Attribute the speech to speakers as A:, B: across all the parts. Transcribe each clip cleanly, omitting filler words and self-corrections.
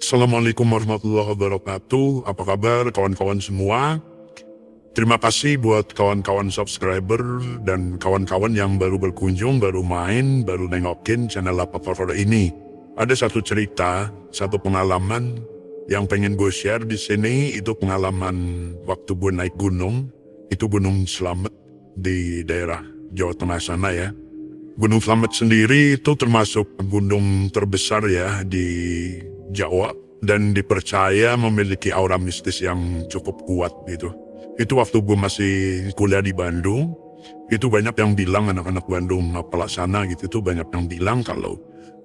A: Assalamualaikum warahmatullahi wabarakatuh. Apa kabar kawan-kawan semua? Terima kasih buat kawan-kawan subscriber dan kawan-kawan yang baru berkunjung, baru main, baru nengokin channel Apa Favorit ini. Ada satu cerita, satu pengalaman yang pengen gue share di sini. Itu pengalaman waktu gue naik gunung. Itu Gunung Slamet di daerah Jawa Tengah sana ya. Gunung Slamet sendiri itu termasuk gunung terbesar ya di Jawa dan dipercaya memiliki aura mistis yang cukup kuat gitu. Itu waktu gue masih kuliah di Bandung, itu banyak yang bilang anak-anak Bandung pelaksana gitu tuh banyak yang bilang kalau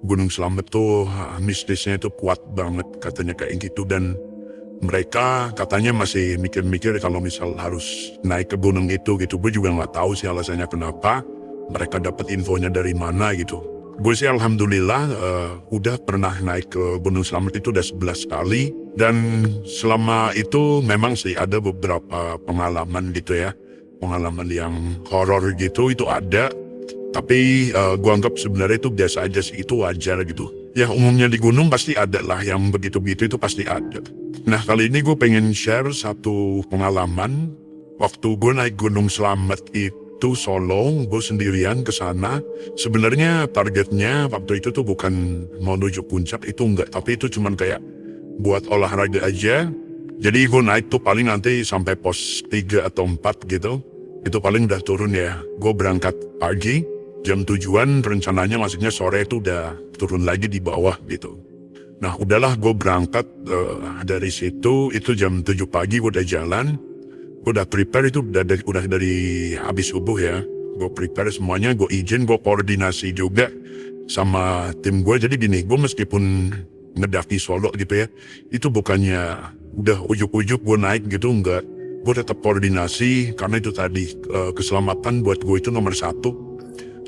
A: Gunung Slamet tuh mistisnya itu kuat banget katanya kayak gitu, dan mereka katanya masih mikir-mikir kalau misal harus naik ke gunung itu gitu. Gue juga nggak tahu sih alasannya kenapa, mereka dapat infonya dari mana gitu. Gue sih alhamdulillah udah pernah naik ke Gunung Slamet itu udah 11 kali. Dan selama itu memang sih ada beberapa pengalaman gitu ya. Pengalaman yang horor gitu itu ada. Tapi gue anggap sebenarnya itu biasa aja sih, itu wajar gitu. Ya umumnya di gunung pasti ada lah yang begitu-begitu, itu pasti ada. Nah kali ini gue pengen share satu pengalaman. Waktu gue naik Gunung Slamet itu Solo, gue sendirian ke sana. Sebenarnya targetnya waktu itu tuh bukan mau menuju puncak, itu enggak, tapi itu cuman kayak buat olahraga aja. Jadi gue naik tuh paling nanti sampai pos 3 atau 4 gitu. Itu paling udah turun ya. Gue berangkat pagi, jam tujuan rencananya, maksudnya sore itu udah turun lagi di bawah gitu. Nah udahlah gue berangkat dari situ, itu jam 7 pagi gue udah jalan. Gue udah prepare itu udah dari habis subuh ya. Gue prepare semuanya, gue izin, gue koordinasi juga sama tim gue. Jadi gini, gue meskipun ngedaki Solo gitu ya, itu bukannya udah ujuk-ujuk gue naik gitu, enggak. Gue tetap koordinasi karena itu tadi keselamatan buat gue itu nomor satu.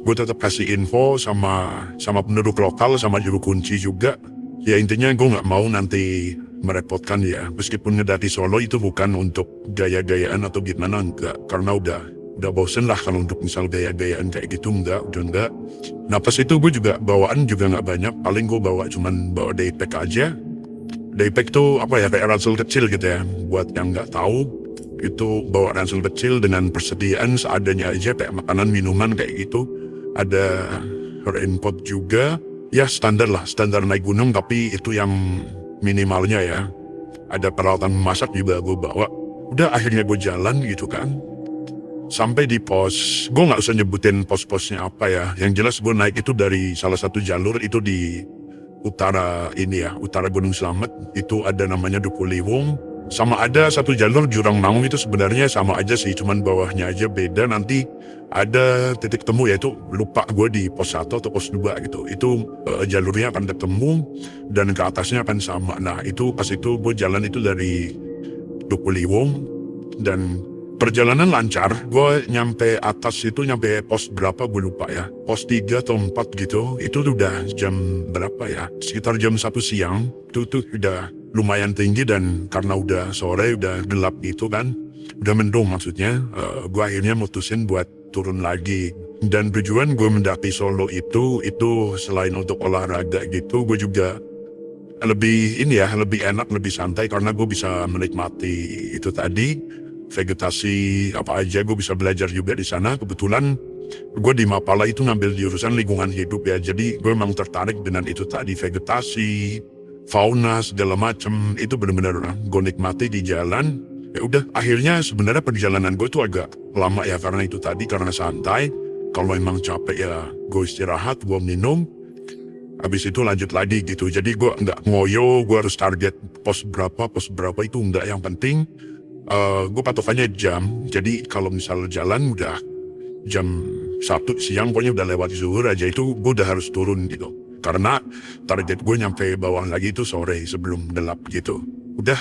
A: Gue tetap kasih info sama penduduk lokal, sama juru kunci juga. Ya intinya gue nggak mau nanti merepotkan ya. Meskipun ngedaki Solo itu bukan untuk gaya-gayaan atau gimana, enggak. Karena udah bosen lah kalau untuk misal gaya-gayaan kayak gitu, udah enggak. Nah pas itu gue juga bawaan juga nggak banyak. Paling gue cuman bawa daypack aja. Daypack tuh apa ya, kayak ransel kecil gitu ya. Buat yang nggak tahu, itu bawa ransel kecil dengan persediaan seadanya aja, kayak makanan, minuman kayak gitu. Ada raincoat juga. Ya standar lah, standar naik gunung, tapi itu yang minimalnya ya. Ada peralatan masak juga gue bawa. Udah akhirnya gue jalan gitu kan. Sampai di pos, gue gak usah nyebutin pos-posnya apa ya. Yang jelas gue naik itu dari salah satu jalur itu di utara ini ya, utara Gunung Slamet. Itu ada namanya Dukuliwung. Sama ada satu jalur Jurang Mangung, itu sebenarnya sama aja sih, cuman bawahnya aja beda. Nanti ada titik temu, yaitu lupa gue di pos 1 atau pos 2 gitu. Itu jalurnya akan ketemu dan ke atasnya akan sama. Nah itu pas itu gue jalan itu dari Dukuliwung dan perjalanan lancar. Gue nyampe atas itu, nyampe pos berapa gue lupa ya, pos 3 atau 4 gitu. Itu udah jam berapa ya, sekitar jam 1 siang. Itu tuh udah lumayan tinggi, dan karena udah sore, udah gelap gitu kan, udah mendung maksudnya. Gue akhirnya mutusin buat turun lagi. Dan tujuan gue mendaki Solo itu selain untuk olahraga gitu, gue juga lebih ini ya, lebih enak, lebih santai, karena gue bisa menikmati itu tadi vegetasi apa aja. Gue bisa belajar juga di sana. Kebetulan gue di Mapala itu ngambil jurusan lingkungan hidup ya, jadi gue memang tertarik dengan itu tadi, vegetasi, fauna, segala macem. Itu benar-benar gue nikmati di jalan. Ya udah, akhirnya sebenarnya perjalanan gue itu agak lama ya, karena itu tadi, karena santai. Kalau emang capek ya gue istirahat, gue minum, habis itu lanjut lagi gitu. Jadi gue nggak ngoyo, gue harus target pos berapa itu enggak. Yang penting gue patokannya jam. Jadi kalau misal jalan udah jam 1 siang, pokoknya udah lewat zuhur aja, itu gue udah harus turun gitu. Karena target gue nyampe bawah lagi itu sore sebelum gelap gitu. Udah,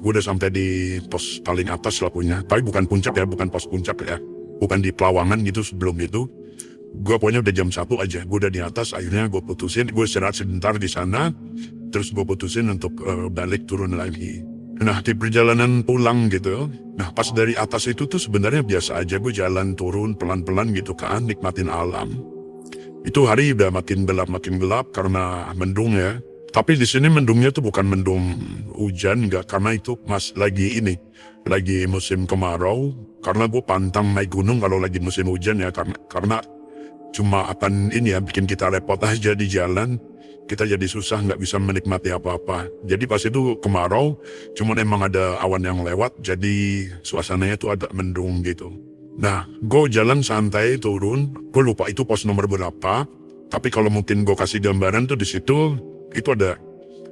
A: gue udah sampai di pos paling atas lah punya. Tapi bukan puncak ya, bukan pos puncak ya. Bukan di Pelawangan gitu sebelum itu. Gue pokoknya udah jam 1 aja, gue udah di atas. Akhirnya gue putusin, gue istirahat sebentar di sana. Terus gue putusin untuk balik turun lagi. Nah di perjalanan pulang gitu, nah pas dari atas itu tuh sebenarnya biasa aja, gue jalan turun pelan-pelan gitu kan, nikmatin alam. Itu hari udah makin gelap karena mendung ya. Tapi di sini mendungnya tuh bukan mendung hujan, enggak, karena itu lagi musim kemarau. Karena gue pantang naik gunung kalau lagi musim hujan ya, karena cuma akan bikin kita repot aja di jalan. Kita jadi susah, nggak bisa menikmati apa-apa. Jadi pas itu kemarau, cuman emang ada awan yang lewat, jadi suasananya tuh agak mendung gitu. Nah, gue jalan santai turun, gue lupa itu pos nomor berapa. Tapi kalau mungkin gue kasih gambaran tuh di situ, itu ada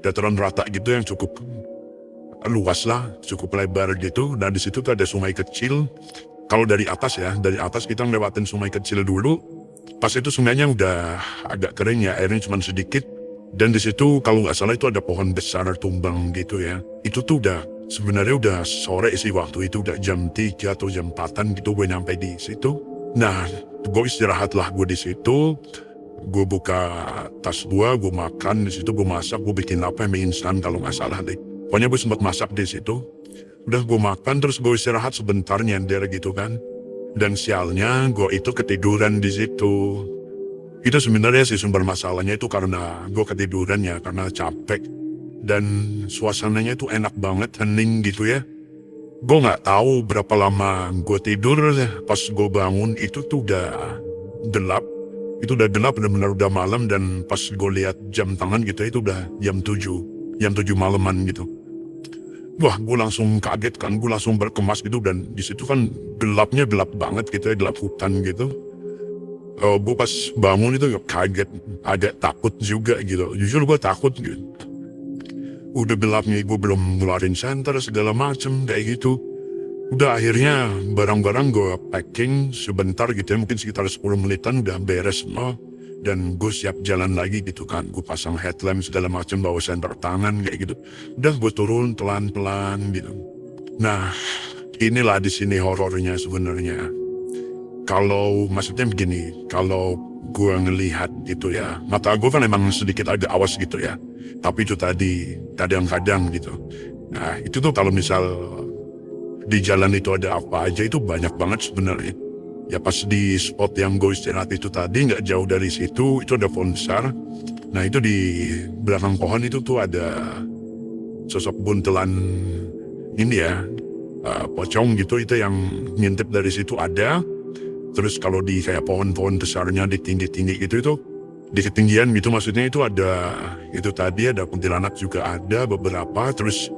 A: dataran rata gitu yang cukup luas lah, cukup lebar gitu. Dan di situ tuh ada sungai kecil. Kalau dari atas kita ngelewatin sungai kecil dulu. Pas itu sungainya udah agak kering ya, airnya cuma sedikit. Dan di situ kalau nggak salah itu ada pohon besar tumbang gitu ya. Itu tuh sebenarnya udah sore sih waktu itu, udah jam 3 atau jam 4-an gitu gue nyampe di situ. Nah, gue istirahat lah gue di situ. Gue buka tas gue makan di situ, gue masak, gue bikin mie instan kalau nggak salah deh. Pokoknya gue sempat masak di situ. Udah gue makan terus gue istirahat sebentar nyender gitu kan. Dan sialnya gue itu ketiduran di situ. Itu sebenarnya sih sumber masalahnya itu karena gue ketiduran ya, karena capek. Dan suasananya itu enak banget, hening gitu ya. Gue nggak tahu berapa lama gue tidur, pas gue bangun itu tuh udah gelap. Itu udah gelap, benar-benar udah malam. Dan pas gue lihat jam tangan gitu itu udah jam 7 malaman gitu. Wah, gue langsung kaget kan, gue langsung berkemas gitu. Dan di situ kan gelapnya gelap banget gitu ya, gelap hutan gitu. Gue pas bangun itu kaget, agak takut juga gitu. Jujur gue takut gitu. Udah gelapnya gue belum ngeluarin senter segala macem kayak gitu. Udah akhirnya barang-barang gue packing sebentar gitu ya, mungkin sekitar 10 menitan udah beres semua. Dan gue siap jalan lagi gitu kan. Gue pasang headlamp segala macem, bawa senter tangan kayak gitu. Udah gue turun pelan-pelan gitu. Nah, inilah di sini horornya sebenarnya. Kalau maksudnya begini, kalau gue ngelihat gitu ya, mata gue kan emang sedikit agak awas gitu ya. Tapi itu tadi kadang-kadang gitu. Nah itu tuh kalau misal di jalan itu ada apa aja itu banyak banget sebenarnya. Ya pas di spot yang gue istirahat itu tadi nggak jauh dari situ itu ada pohon besar. Nah itu di belakang pohon itu tuh ada sosok buntelan pocong gitu, itu yang ngintip dari situ ada. Terus kalau di kayak pohon-pohon besarnya di tinggi-tinggi gitu itu di ketinggian gitu, maksudnya itu ada, itu tadi ada kuntilanak juga ada beberapa. Terus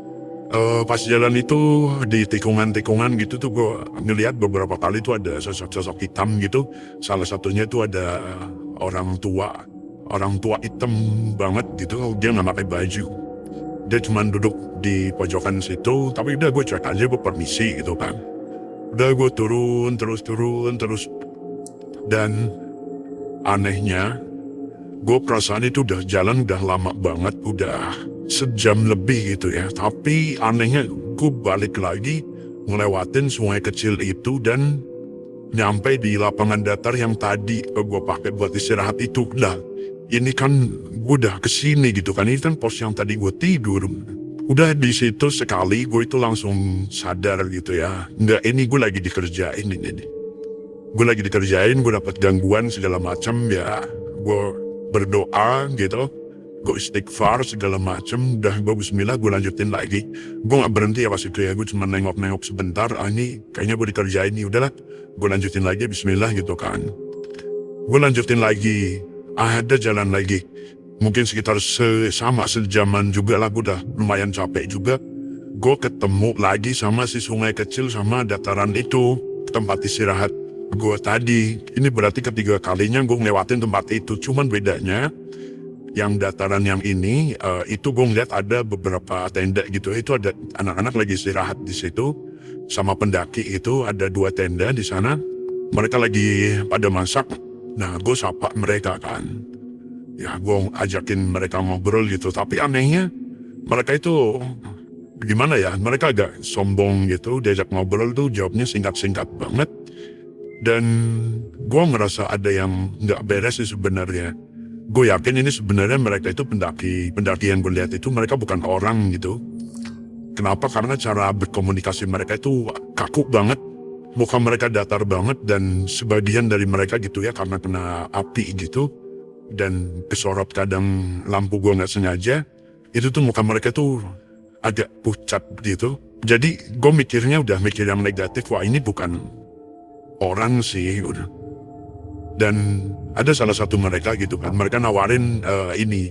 A: pas jalan itu di tikungan-tikungan gitu tuh gue ngeliat beberapa kali tuh ada sosok-sosok hitam gitu. Salah satunya tuh ada orang tua hitam banget gitu, dia nggak pakai baju. Dia cuma duduk di pojokan situ, tapi udah gue cuek aja, gue permisi gitu kan. Udah gue turun terus. Dan anehnya, gue perasaan itu udah jalan udah lama banget, udah sejam lebih gitu ya. Tapi anehnya gue balik lagi ngelewatin sungai kecil itu dan nyampe di lapangan datar yang tadi gue pakai buat istirahat itu. Nah, ini kan gue udah kesini gitu kan, ini kan pos yang tadi gue tidur. Udah di situ sekali gue itu langsung sadar gitu ya. Enggak, ini gue lagi dikerjain ini. Gue lagi dikerjain, gue dapat gangguan segala macam ya. Gue berdoa gitu. Gue istighfar segala macam. Udah gue bismillah, gue lanjutin lagi. Gue gak berhenti ya pas itu ya. Gue cuma nengok-nengok sebentar. Ini kayaknya gue dikerjain nih. Udahlah, gue lanjutin lagi bismillah gitu kan. Gue lanjutin lagi. Ada jalan lagi. Mungkin sekitar sejaman juga lah, gue udah lumayan capek juga. Gue ketemu lagi sama si sungai kecil sama dataran itu, tempat istirahat gue tadi. Ini berarti ketiga kalinya gue ngelewatin tempat itu. Cuman bedanya, yang dataran yang ini, itu gue ngeliat ada beberapa tenda gitu. Itu ada anak-anak lagi istirahat di situ. Sama pendaki itu ada 2 tenda di sana. Mereka lagi pada masak. Nah gue sapa mereka kan. Ya gue ajakin mereka ngobrol gitu. Tapi anehnya mereka itu gimana ya, mereka agak sombong gitu. Diajak ngobrol tuh jawabnya singkat-singkat banget. Dan gue ngerasa ada yang gak beres sih sebenarnya. Gue yakin ini sebenarnya mereka itu pendaki yang gue lihat itu mereka bukan orang gitu. Kenapa? Karena cara berkomunikasi mereka itu kaku banget. Muka mereka datar banget dan sebagian dari mereka gitu ya karena kena api gitu. Dan kesorot kadang lampu gue nggak sengaja, itu tuh muka mereka tuh agak pucat gitu. Jadi gue mikirnya udah mikir yang negatif, wah ini bukan orang sih. Dan ada salah satu mereka gitu kan, mereka nawarin ini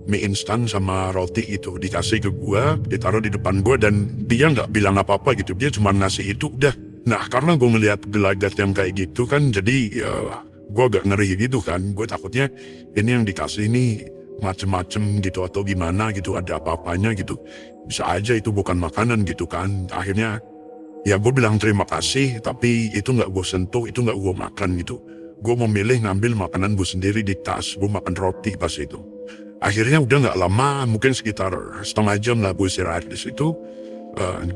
A: mie instan sama roti itu, dikasih ke gua, ditaruh di depan gua, dan dia nggak bilang apa-apa gitu, dia cuma ngasih itu udah. Nah karena gue ngeliat gelagat yang kayak gitu kan, jadi gua agak ngeri gitu kan, gue takutnya ini yang dikasih ini macem-macem gitu atau gimana gitu, ada apa-apanya gitu, bisa aja itu bukan makanan gitu kan. Akhirnya ya gue bilang terima kasih, tapi itu nggak gue sentuh, itu nggak gue makan gitu. Gue memilih ngambil makanan gue sendiri di tas, gue makan roti pas itu. Akhirnya udah nggak lama, mungkin sekitar setengah jam lah gue istirahat di situ.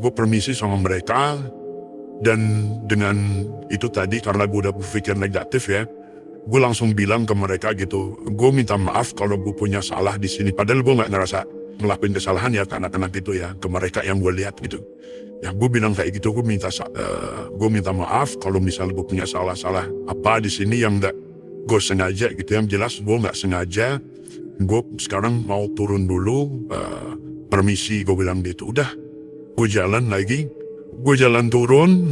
A: Gue permisi sama mereka, dan dengan itu tadi karena gue udah berpikir negatif ya, gue langsung bilang ke mereka gitu, gue minta maaf kalau gue punya salah di sini. Padahal gue nggak ngerasa ngelakuin kesalahan ya, ke anak-anak itu ya, ke mereka yang gue lihat gitu. Ya gue bilang kayak gitu, gue minta maaf kalau misalnya gue punya salah-salah apa di sini yang nggak gue sengaja gitu. Yang jelas gue nggak sengaja. Gue sekarang mau turun dulu, permisi, gue bilang gitu. Udah, gue jalan lagi, gue jalan turun,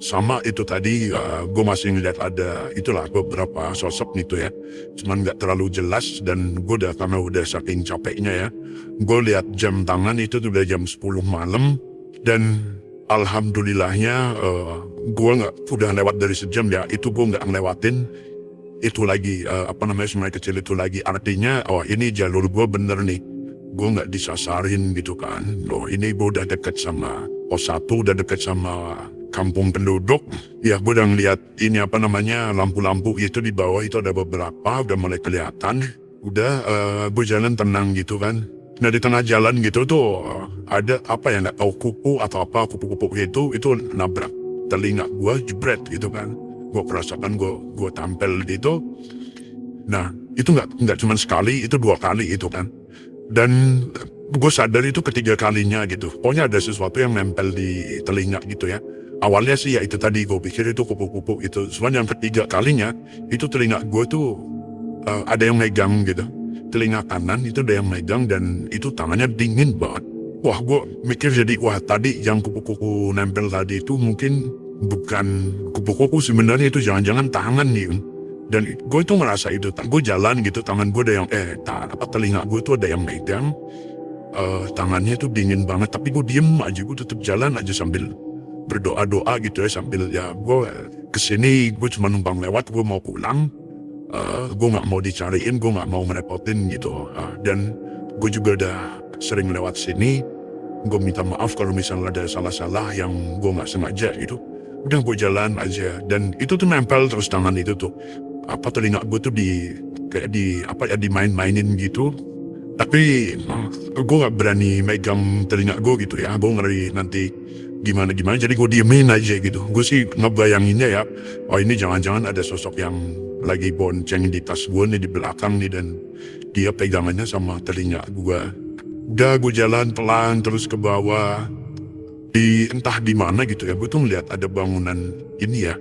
A: sama itu tadi gue masih ngeliat ada itulah beberapa sosok gitu ya, cuman nggak terlalu jelas. Dan gue karena udah saking capeknya ya, gue lihat jam tangan itu udah jam 10 malam. Dan alhamdulillahnya gue udah lewat dari sejam ya, itu gue nggak ngelewatin itu lagi sungai kecil itu lagi. Artinya oh ini jalur gue bener nih, gue nggak disasarin gitu kan. Loh ini gue udah deket sama pos 1, udah deket sama kampung penduduk. Ya gue udah ngeliat ini lampu-lampu itu di bawah itu ada beberapa udah mulai kelihatan. Udah gue jalan tenang gitu kan. Nah di tengah jalan gitu tuh ada apa ya, nggak tahu kupu atau apa, kupu-kupu itu nabrak telinga gue, jebret gitu kan. Gue perasakan gue tampil gitu. Nah itu nggak cuma sekali, itu 2 kali itu kan. Dan gue sadar itu ketiga kalinya gitu. Pokoknya ada sesuatu yang nempel di telinga gitu ya. Awalnya sih ya itu tadi gue pikir itu kupu-kupu itu. Cuman yang ketiga kalinya itu telinga gue tuh ada yang megang gitu. Telinga kanan itu ada yang megang, dan itu tangannya dingin banget. Wah gue mikir jadi, wah tadi yang kupu-kupu nempel tadi itu mungkin bukan kupu-kupu, sebenarnya itu jangan-jangan tangan nih. Dan gue itu ngerasa itu, gue jalan gitu, tangan gue ada yang, telinga gue tuh ada yang megang. Tangannya itu dingin banget, tapi gue diem aja, gue tetap jalan aja sambil berdoa-doa gitu ya, sambil ya gue kesini, gue cuma numpang lewat, gue mau pulang. Gue gak mau dicariin, gue gak mau merepotin gitu. Dan gue juga udah sering lewat sini. Gue minta maaf kalau misalnya ada salah-salah yang gue gak sengaja gitu. Udah gue jalan aja, dan itu tuh nempel terus tangan itu tuh. Telinga gue tuh dimain-mainin gitu. Tapi gue gak berani megang telinga gue gitu ya. Gue ngeri nanti gimana-gimana, jadi gue diemin aja gitu. Gue sih ngebayanginnya ya, oh ini jangan-jangan ada sosok yang lagi bonceng di tas gue nih di belakang nih, dan dia pegangannya sama telinga gue. Udah gue jalan pelan terus ke bawah, entah di mana gitu ya, gue tuh ngeliat ada bangunan ini ya,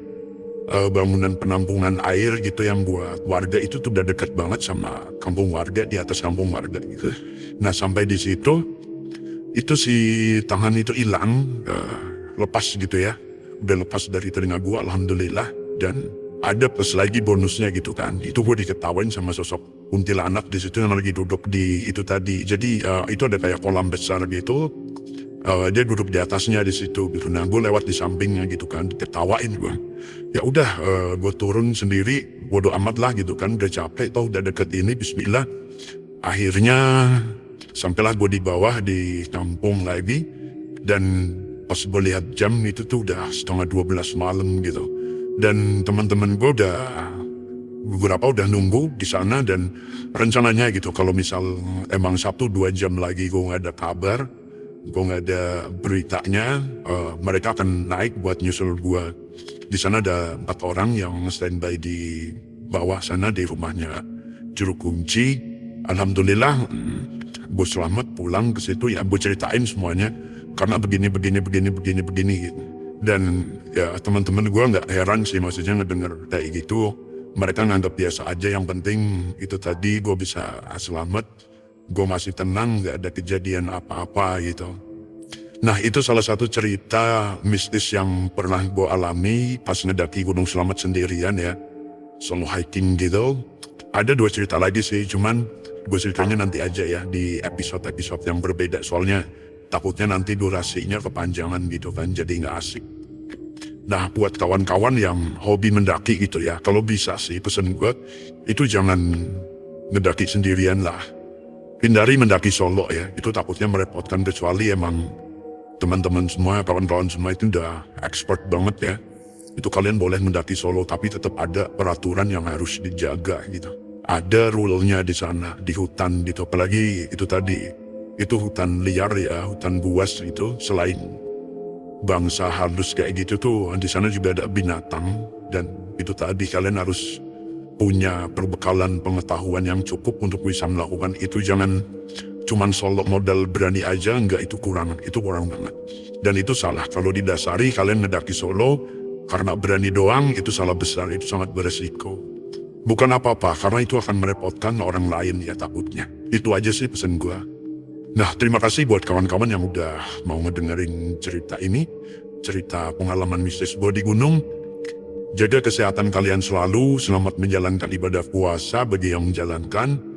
A: bangunan penampungan air gitu yang buat warga. Itu tuh udah deket banget sama kampung warga, di atas kampung warga gitu. Nah sampai di situ, itu si tangan itu hilang, lepas gitu ya, udah lepas dari telinga gue alhamdulillah. Dan ada plus lagi bonusnya gitu kan, itu gue diketawain sama sosok kuntilanak di situ yang lagi duduk di itu tadi. Jadi itu ada kayak kolam besar gitu, dia duduk di atasnya di situ gitu. Nah gue lewat di sampingnya gitu kan, diketawain gue. Ya udah, gue turun sendiri, bodo amat lah gitu kan, udah capek tau, udah deket ini, bismillah. Akhirnya sampailah gue di bawah di kampung lagi. Dan pas gue lihat jam itu tuh udah setengah 12 malam gitu. Dan teman-teman gue beberapa udah nunggu di sana, dan rencananya gitu kalau misal emang 1-2 jam lagi gue nggak ada kabar, gue nggak ada beritanya, mereka akan naik buat nyusul gue. Di sana ada 4 orang yang standby di bawah sana di rumahnya Juru Kunci. Alhamdulillah gue selamat pulang ke situ ya, gue ceritain semuanya karena begini gitu. Dan ya teman-teman gue nggak heran sih, maksudnya ngedenger kayak gitu. Mereka nganggap biasa aja, yang penting itu tadi gue bisa selamat. gue masih tenang, gak ada kejadian apa-apa gitu. Nah itu salah satu cerita mistis yang pernah gue alami pas ngedaki Gunung Slamet sendirian ya, solo hiking gitu. Ada 2 cerita lagi sih, cuman gue ceritanya nanti aja ya di episode-episode yang berbeda, soalnya takutnya nanti durasinya kepanjangan gitu kan, jadi nggak asik. Nah buat kawan-kawan yang hobi mendaki gitu ya, kalau bisa sih pesen gue, itu jangan ngedaki sendirian lah. Hindari mendaki solo ya, itu takutnya merepotkan, kecuali emang teman-teman semua, kawan-kawan semua itu udah expert banget ya. Itu kalian boleh mendaki solo, tapi tetap ada peraturan yang harus dijaga gitu. Ada rule-nya di sana, di hutan gitu. Apalagi itu tadi, itu hutan liar ya, hutan buas gitu. Selain bangsa halus kayak gitu tuh, di sana juga ada binatang. Dan itu tadi kalian harus punya perbekalan pengetahuan yang cukup untuk bisa melakukan itu. Jangan cuman solo modal berani aja, enggak, itu kurang banget. Dan itu salah, kalau didasari kalian ngedaki solo karena berani doang, itu salah besar, itu sangat beresiko. Bukan apa-apa, karena itu akan merepotkan orang lain ya takutnya. Itu aja sih pesan gua. Nah terima kasih buat kawan-kawan yang udah mau ngedengerin cerita ini, cerita pengalaman mistis gua di gunung. Jaga kesehatan kalian selalu, selamat menjalankan ibadah puasa bagi yang menjalankan.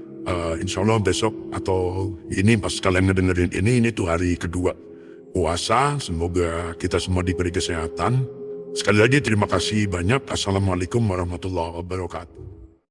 A: Insya Allah besok atau ini pas kalian ngedengerin ini tuh hari kedua puasa. Semoga kita semua diberi kesehatan. Sekali lagi terima kasih banyak. Assalamualaikum warahmatullahi wabarakatuh.